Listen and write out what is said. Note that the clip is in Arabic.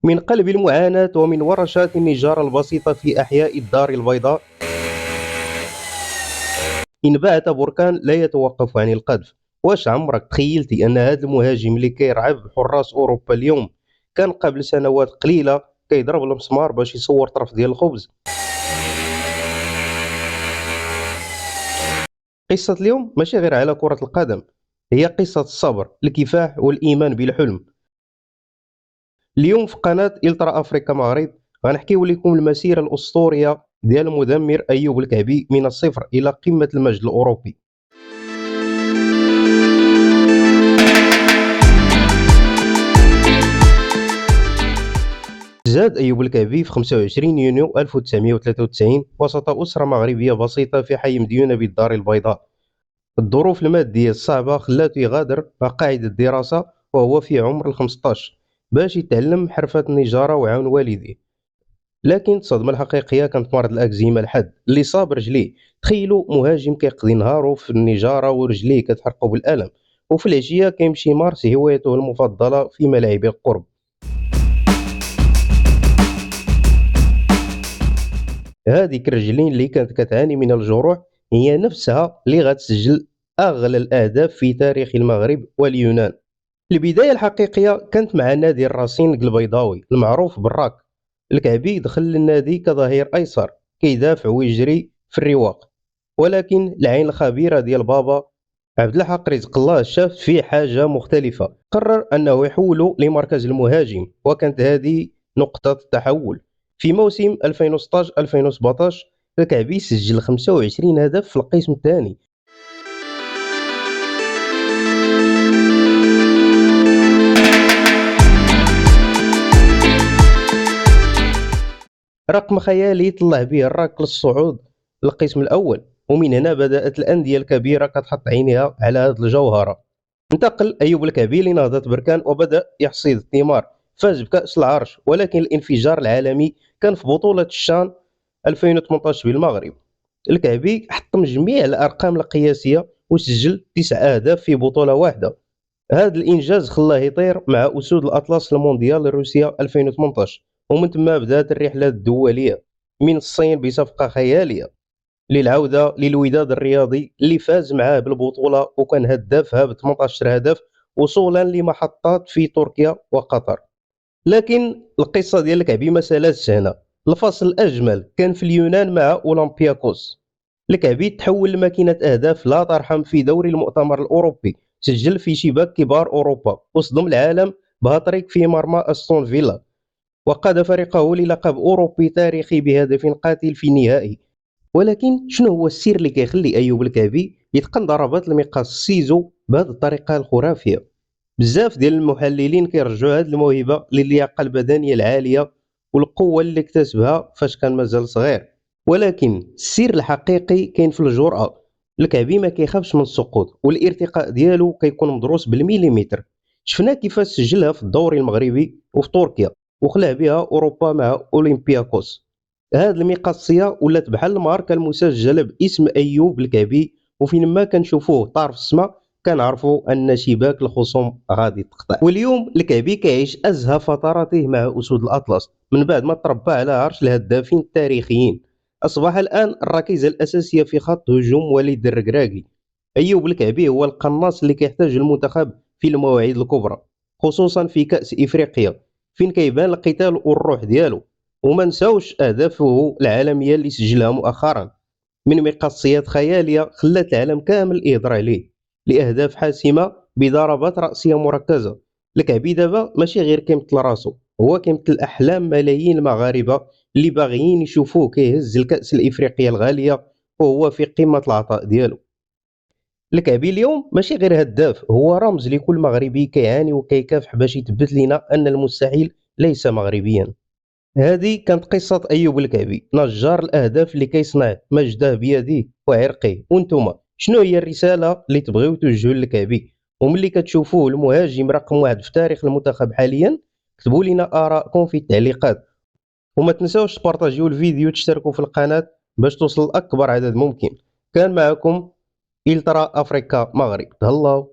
من قلب المعاناة ومن ورشات النجارة البسيطة في أحياء الدار البيضاء انبعث بركان لا يتوقف عن القذف. واش عمرك تخيلتي أن هذا المهاجم اللي كيرعب حراس أوروبا اليوم كان قبل سنوات قليلة كيضرب المسمار باش يصور طرف ديال الخبز؟ قصة اليوم ماشي غير على كرة القدم، هي قصة الصبر، الكفاح والإيمان بالحلم. اليوم في قناة إلترا أفريكا مغرب غنحكيو لكم المسيرة الأسطورية ديال المدمر أيوب الكعبي من الصفر إلى قمة المجد الأوروبي. زاد أيوب الكعبي في 25 يونيو 1993 وسط أسرة مغربية بسيطة في حي مديونة بالدار البيضاء. الظروف المادية الصعبة خلاته يغادر مقاعد الدراسة وهو في عمر 15 باش يتعلم حرفة النجارة وعون والديه. لكن الصدمة الحقيقية كانت مرض الأكزيما الحاد اللي صاب رجليه. تخيلوا مهاجم كيقضي نهارو في النجارة ورجليه كتحرقو بالألم، وفي العشية كيمشي يمارس هوايته المفضلة في ملاعب القرب. هذيك الرجلين اللي كانت كتعاني من الجروح هي نفسها اللي غتسجل أغلى الأهداف في تاريخ المغرب واليونان. البداية الحقيقية كانت مع نادي الرصين البيضاوي المعروف بالراك. الكعبي دخل للنادي كظهير أيسر كيدافع ويجري في الرواق، ولكن العين الخبيرة ديال بابا عبد الحق رزق الله شاف فيه حاجة مختلفة، قرر أنه يحوله لمركز المهاجم، وكانت هذه نقطة التحول. في موسم 2016-2017 الكعبي سجل 25 هدف في القسم الثاني، رقم خيالي طلع به الراك للصعود للقسم الأول. ومن هنا بدأت الأندية الكبيرة كتحط عينيها على هذه الجوهرة. انتقل أيوب الكعبي لنهضة بركان وبدأ يحصيد الثمار، فاز بكأس العرش، ولكن الانفجار العالمي كان في بطولة الشان 2018 بالمغرب. الكعبي حطم جميع الأرقام القياسية وسجل 9 أهداف في بطولة واحدة. هذا الإنجاز خلاه يطير مع أسود الأطلس المونديال روسيا 2018، ومن ثم بدأت الرحلة الدولية من الصين بصفقة خيالية للعودة للوداد الرياضي اللي فاز معاه بالبطولة وكان هدافها ب 18 هدف وصولا لمحطات في تركيا وقطر. لكن القصة ديال الكعبي ما سالاتش هنا، الفصل الأجمل كان في اليونان مع أولمبياكوس. الكعبي تحول لماكينة أهداف لا ترحم في دوري المؤتمر الأوروبي، سجل في شباك كبار أوروبا وصدم العالم بهاتريك في مرمى أستون فيلا، وقاد فريقه للقب أوروبي تاريخي بهدف قاتل في النهائي. ولكن شنو هو السر اللي كيخلي أيوب الكعبي يتقن ضربات المقاس السيزو بهذه الطريقة الخرافية؟ بزاف ديال المحللين كيرجعوا هذه الموهبة للياقة البدنية العالية والقوة اللي اكتسبها فاش كان مازال صغير. ولكن السر الحقيقي كاين في الجرأة. الكعبي ما كيخافش من السقوط والارتقاء ديالو كيكون مدروس بالمليمتر. شفنا كيفاش سجلها في الدوري المغربي وفي تركيا وخلع بها أوروبا مع أولمبياكوس. هذه المقصية ولات بحال الماركة المسجلة باسم أيوب الكعبي، وفين ما كنشوفوه طار في السماء كنعرفوا أن شباك الخصوم غادي تقطع. واليوم الكعبي كيعيش أزهى فتراته مع أسود الأطلس من بعد ما تربى على عرش الهدافين التاريخيين. أصبح الآن الركيزة الأساسية في خط هجوم وليد الركراكي. أيوب الكعبي هو القناص اللي كيحتاج المنتخب في المواعيد الكبرى، خصوصا في كأس إفريقيا فين كيبان القتال والروح ديالو. وما نساوش أهدافه العالمية اللي سجلها مؤخرا من مقصيات خيالية خلات العالم كامل يهضر عليه، لأهداف حاسمة بضربات رأسية مركزة. الكعبي دابا ماشي غير كيمثل راسو، هو كيمثل أحلام ملايين المغاربة اللي باغيين يشوفوه كيهز الكأس الإفريقية الغالية وهو في قمة العطاء ديالو. الكعبي اليوم ماشي غير هداف، هو رمز لكل مغربي كيعاني وكيكافح باش يثبت لنا أن المستحيل ليس مغربيا. هذه كانت قصة أيوب الكعبي، نجار الأهداف اللي كيصنع مجده بيده وعرقه. وانتم شنو هي الرسالة اللي تبغيو توجهوا للكعبي؟ وملي كتشوفوه المهاجم رقم واحد في تاريخ المنتخب حاليا كتبوا لنا آراءكم في التعليقات، وما تنساوش تبارطاجيو الفيديو وتشتركوا في القناة باش توصل لأكبر عدد ممكن. كان معكم إلترا أفريكا مغرب، تهلاو.